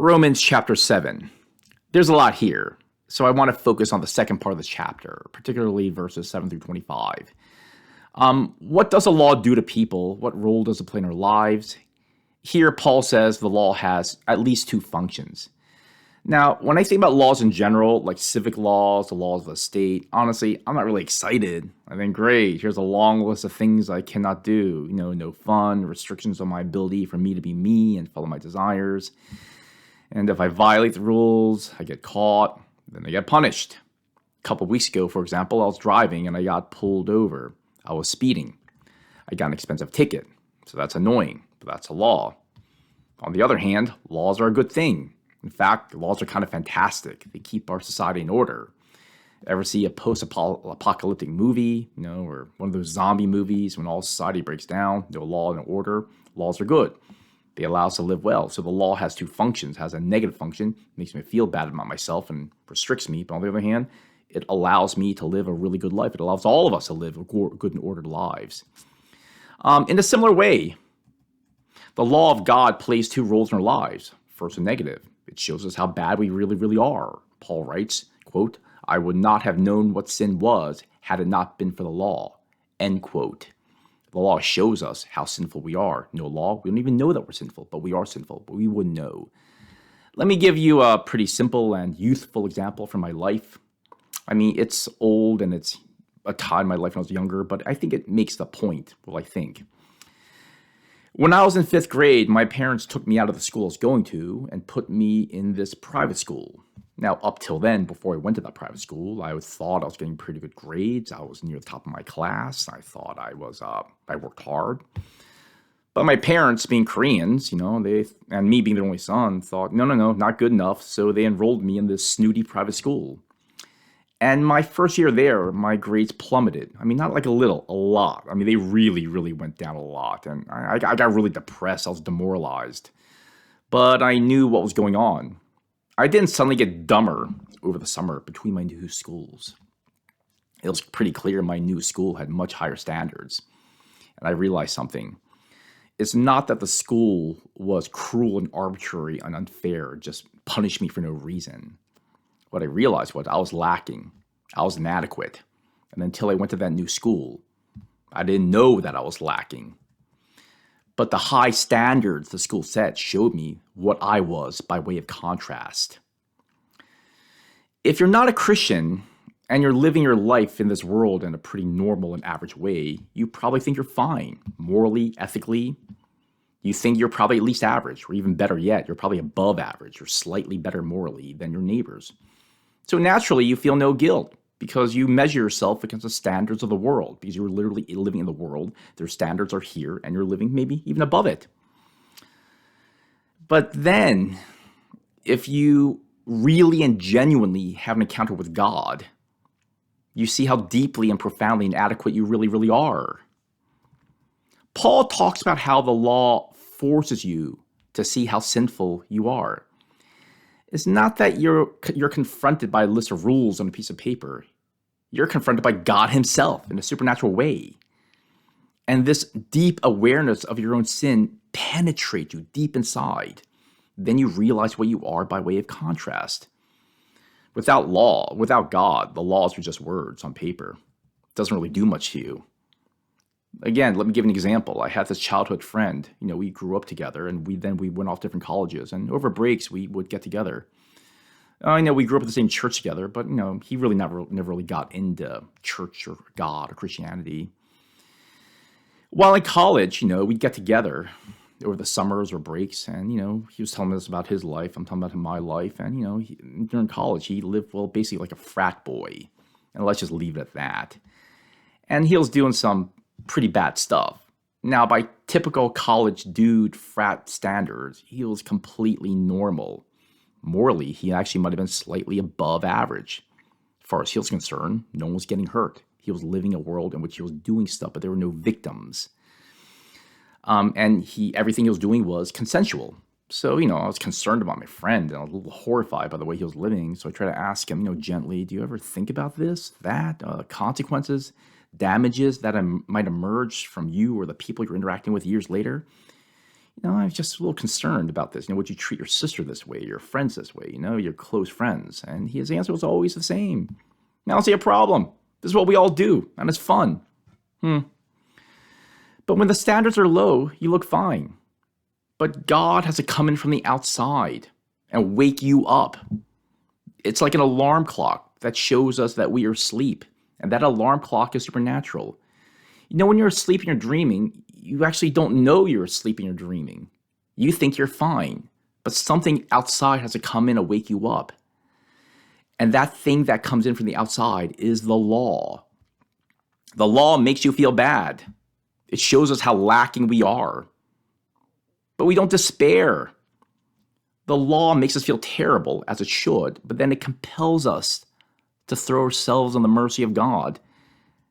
Romans chapter 7. There's a lot here, so I want to focus on the second part of the chapter, particularly verses 7 through 25. What does the law do to people? What role does it play in our lives? Here, Paul says the law has at least two functions. Now, when I think about laws in general, like civic laws, the laws of the state, honestly, I'm not really excited. I think, great, here's a long list of things I cannot do. No fun, restrictions on my ability for me to be me and follow my desires. And if I violate the rules, I get caught, then I get punished. A couple weeks ago, for example, I was driving and I got pulled over. I was speeding. I got an expensive ticket, so that's annoying, but that's a law. On the other hand, laws are a good thing. In fact, laws are kind of fantastic. They keep our society in order. Ever see a post-apocalyptic movie, or one of those zombie movies when all society breaks down, no law and order? Laws are good. They allow us to live well. So the law has two functions. It has a negative function, makes me feel bad about myself and restricts me. But on the other hand, it allows me to live a really good life. It allows all of us to live good and ordered lives. In a similar way, the law of God plays two roles in our lives. First, a negative. It shows us how bad we really, really are. Paul writes, quote, "I would not have known what sin was had it not been for the law," end quote. The law shows us how sinful we are. No law, we don't even know that we're sinful, but we are sinful, but we wouldn't know. Let me give you a pretty simple and youthful example from my life. I mean, it's old and it's a time in my life when I was younger, but I think it makes the point, well, I think. When I was in 5th grade, my parents took me out of the school I was going to and put me in this private school. Now, up till then, before I went to that private school, I thought I was getting pretty good grades. I was near the top of my class. I thought I worked hard. But my parents, being Koreans, and me being their only son, thought, no, not good enough. So they enrolled me in this snooty private school. And my first year there, my grades plummeted. I mean, not like a little, a lot. I mean, they really, really went down a lot. And I got really depressed. I was demoralized. But I knew what was going on. I didn't suddenly get dumber over the summer between my two schools. It was pretty clear my new school had much higher standards. And I realized something. It's not that the school was cruel and arbitrary and unfair, just punished me for no reason. What I realized was I was lacking. I was inadequate. And until I went to that new school, I didn't know that I was lacking. But the high standards the school set showed me what I was by way of contrast. If you're not a Christian and you're living your life in this world in a pretty normal and average way, you probably think you're fine, morally, ethically. You think you're probably at least average, or even better yet, you're probably above average or slightly better morally than your neighbors. So naturally, you feel no guilt because you measure yourself against the standards of the world, because you're literally living in the world. Their standards are here, and you're living maybe even above it. But then, if you really and genuinely have an encounter with God, you see how deeply and profoundly inadequate you really, really are. Paul talks about how the law forces you to see how sinful you are. It's not that you're confronted by a list of rules on a piece of paper. You're confronted by God himself in a supernatural way. And this deep awareness of your own sin penetrates you deep inside. Then you realize what you are by way of contrast. Without law, without God, the laws are just words on paper. It doesn't really do much to you. Again, let me give an example. I had this childhood friend. We grew up together, and we went off different colleges. And over breaks, we would get together. I know we grew up at the same church together, but he really never really got into church or God or Christianity. While in college, we'd get together over the summers or breaks, and he was telling us about his life. I'm talking about my life, and during college, he lived basically like a frat boy, and let's just leave it at that. And he was doing some pretty bad stuff. Now, by typical college dude frat standards, he was completely normal. Morally, he actually might have been slightly above average. As far as he was concerned, no one was getting hurt. He was living a world in which he was doing stuff, but there were no victims. And everything he was doing was consensual. So, I was concerned about my friend, and I was a little horrified by the way he was living. So I tried to ask him, gently, do you ever think about this, that, consequences, damages that might emerge from you or the people you're interacting with years later? I'm just a little concerned about this. Would you treat your sister this way, your friends this way, your close friends? And his answer was always the same. I don't see a problem. This is what we all do, and it's fun. But when the standards are low, you look fine. But God has to come in from the outside and wake you up. It's like an alarm clock that shows us that we are asleep. And that alarm clock is supernatural. When you're asleep and you're dreaming, you actually don't know you're asleep and you're dreaming. You think you're fine, but something outside has to come in and wake you up. And that thing that comes in from the outside is the law. The law makes you feel bad. It shows us how lacking we are. But we don't despair. The law makes us feel terrible, as it should, but then it compels us to throw ourselves on the mercy of God.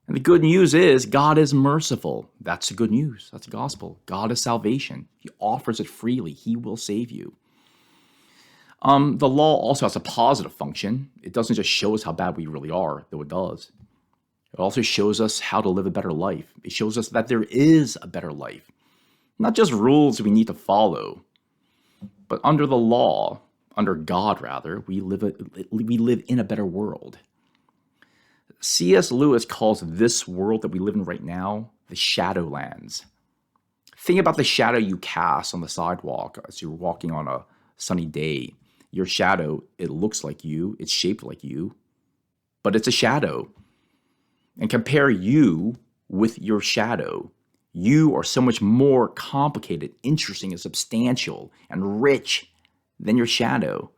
And the good news is God is merciful. That's the good news. That's the gospel. God is salvation. He offers it freely. He will save you. The law also has a positive function. It doesn't just show us how bad we really are, though it does. It also shows us how to live a better life. It shows us that there is a better life. Not just rules we need to follow, but under the law, under God rather, we live in a better world. C.S. Lewis calls this world that we live in right now the Shadowlands. Think about the shadow you cast on the sidewalk as you're walking on a sunny day. Your shadow, it looks like you, it's shaped like you, but it's a shadow. And compare you with your shadow. You are so much more complicated, interesting, and substantial, and rich than your shadow.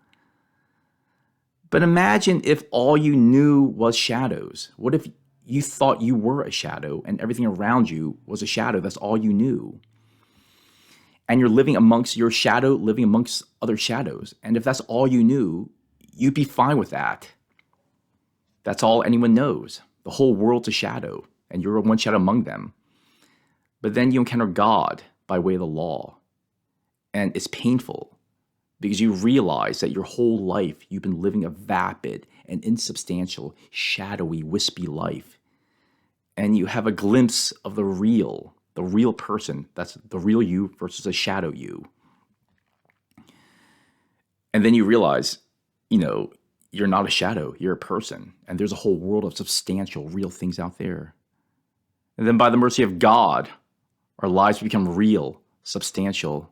But imagine if all you knew was shadows. What if you thought you were a shadow and everything around you was a shadow? That's all you knew. And you're living amongst your shadow, living amongst other shadows. And if that's all you knew, you'd be fine with that. That's all anyone knows. The whole world's a shadow, and you're one shadow among them. But then you encounter God by way of the law. And it's painful because you realize that your whole life you've been living a vapid and insubstantial, shadowy, wispy life. And you have a glimpse of the real person. That's the real you versus a shadow you. And then you realize, you're not a shadow, you're a person. And there's a whole world of substantial, real things out there. And then by the mercy of God, our lives become real, substantial.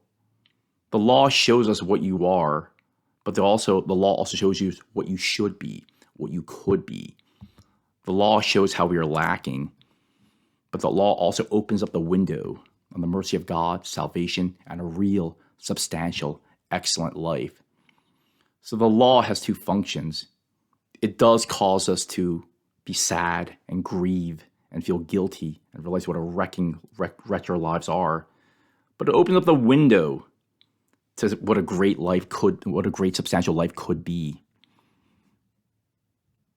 The law shows us what you are, but the law also shows you what you should be, what you could be. The law shows how we are lacking, but the law also opens up the window on the mercy of God, salvation, and a real, substantial, excellent life. So the law has two functions. It does cause us to be sad and grieve and feel guilty and realize what a wretch our lives are. But it opens up the window to what a great substantial life could be.